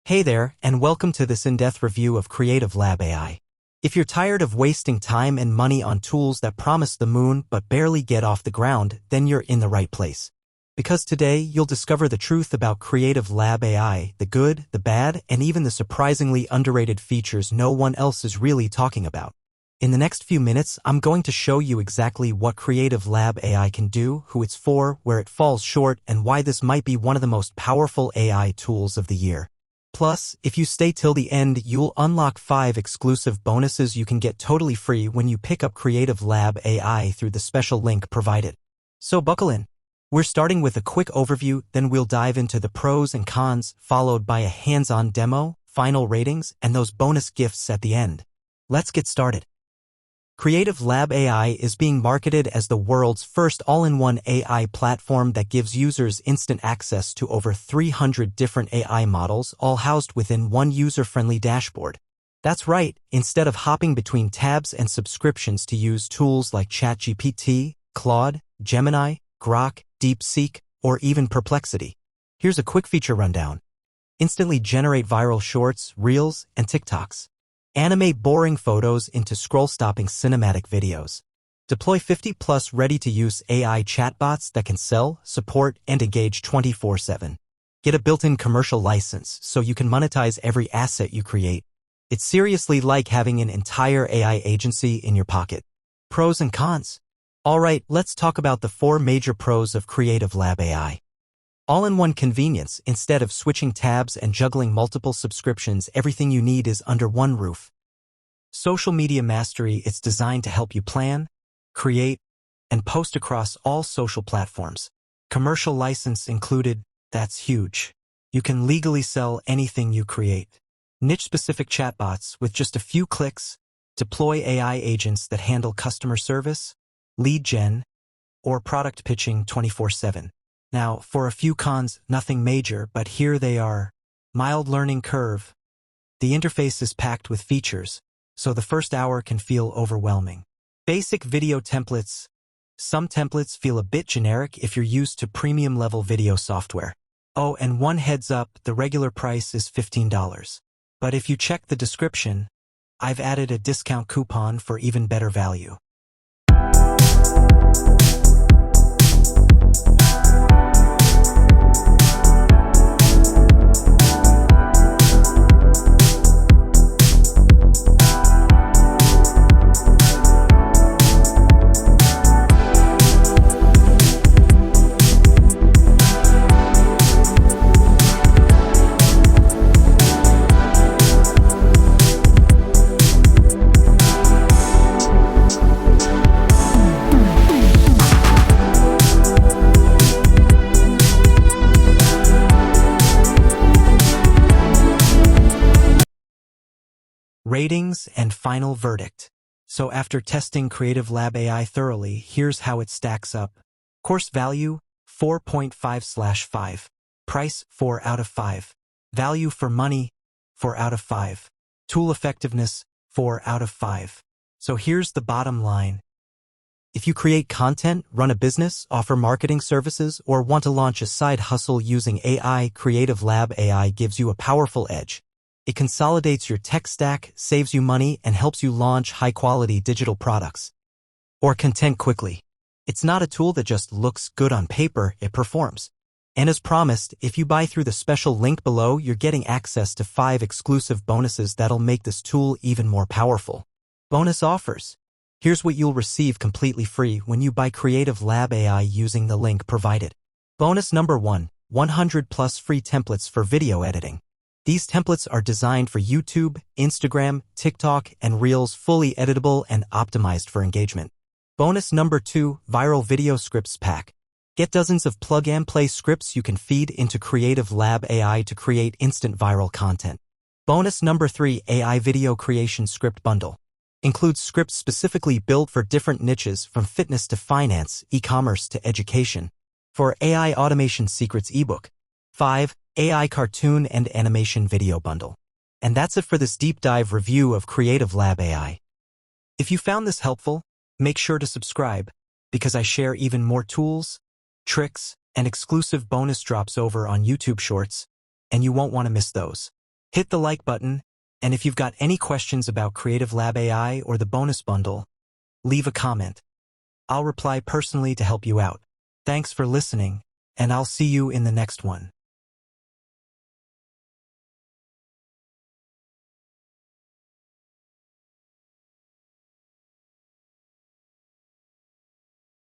Hey there, and welcome to this in-depth review of Creative Lab AI. If you're tired of wasting time and money on tools that promise the moon but barely get off the ground, then you're in the right place. Because today, you'll discover the truth about Creative Lab AI, the good, the bad, and even the surprisingly underrated features no one else is really talking about. In the next few minutes, I'm going to show you exactly what Creative Lab AI can do, who it's for, where it falls short, and why this might be one of the most powerful AI tools of the year. Plus, if you stay till the end, you'll unlock 5 exclusive bonuses you can get totally free when you pick up Creative Lab AI through the special link provided. So buckle in. We're starting with a quick overview, then we'll dive into the pros and cons, followed by a hands-on demo, final ratings, and those bonus gifts at the end. Let's get started. Creative Lab AI is being marketed as the world's first all-in-one AI platform that gives users instant access to over 300 different AI models, all housed within one user-friendly dashboard. That's right, instead of hopping between tabs and subscriptions to use tools like ChatGPT, Claude, Gemini, Grok, DeepSeek, or even Perplexity. Here's a quick feature rundown. Instantly generate viral shorts, reels, and TikToks. Animate boring photos into scroll-stopping cinematic videos. Deploy 50+ ready-to-use AI chatbots that can sell, support, and engage 24/7. Get a built-in commercial license so you can monetize every asset you create. It's seriously like having an entire AI agency in your pocket. Pros and cons. Alright, let's talk about the 4 major pros of Creative Lab AI. All-in-one convenience. Instead of switching tabs and juggling multiple subscriptions, everything you need is under one roof. Social media mastery. It's designed to help you plan, create, and post across all social platforms. Commercial license included. That's huge. You can legally sell anything you create. Niche-specific chatbots. With just a few clicks, deploy AI agents that handle customer service, lead gen, or product pitching 24/7. Now, for a few cons, nothing major, but here they are. Mild learning curve. The interface is packed with features, so the first hour can feel overwhelming. Basic video templates. Some templates feel a bit generic if you're used to premium-level video software. Oh, and one heads up, the regular price is $15. But if you check the description, I've added a discount coupon for even better value. Ratings and final verdict. So after testing Creative Lab AI thoroughly, here's how it stacks up. Course value, 4.5/5. Price, 4 out of 5. Value for money, 4 out of 5. Tool effectiveness, 4 out of 5. So here's the bottom line. If you create content, run a business, offer marketing services, or want to launch a side hustle using AI, Creative Lab AI gives you a powerful edge. It consolidates your tech stack, saves you money, and helps you launch high-quality digital products or content quickly. It's not a tool that just looks good on paper, it performs. And as promised, if you buy through the special link below, you're getting access to 5 exclusive bonuses that'll make this tool even more powerful. Bonus offers. Here's what you'll receive completely free when you buy Creative Lab AI using the link provided. Bonus number 1, 100+ free templates for video editing. These templates are designed for YouTube, Instagram, TikTok, and Reels, fully editable and optimized for engagement. Bonus number 2, viral video scripts pack. Get dozens of plug-and-play scripts you can feed into Creative Lab AI to create instant viral content. Bonus number 3, AI video creation script bundle. Includes scripts specifically built for different niches from fitness to finance, e-commerce to education. For AI automation secrets ebook. 5. AI cartoon and animation video bundle. And that's it for this deep dive review of Creative Lab AI. If you found this helpful, make sure to subscribe, because I share even more tools, tricks, and exclusive bonus drops over on YouTube Shorts, and you won't want to miss those. Hit the like button, and if you've got any questions about Creative Lab AI or the bonus bundle, leave a comment. I'll reply personally to help you out. Thanks for listening, and I'll see you in the next one.